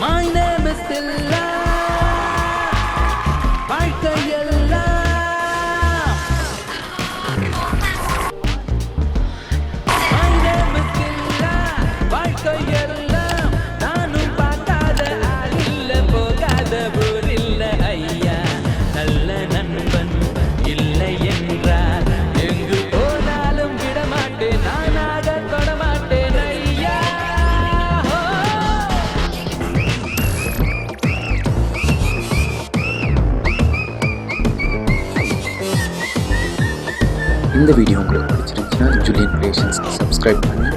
My name is Tilla. வாழ்க்கையெல்லாம் My name is Tilla. வாழ்க்கையெல்லாம் நானும் பார்க்காத ஆள் இல்ல, போகாத ஊர் இல்ல ஐயா. நல்ல நண்பன் இல்லை என்றால் எங்கு போனாலும் விடமாட்டேன், நானாக தொடமாட்டேன் ஐயா. இந்த வீடியோ உங்களுக்கு பிடிச்சிருந்துச்சுன்னா ஜூலியன் கிரியேஷன்ஸ் சப்ஸ்கிரைப் பண்ணி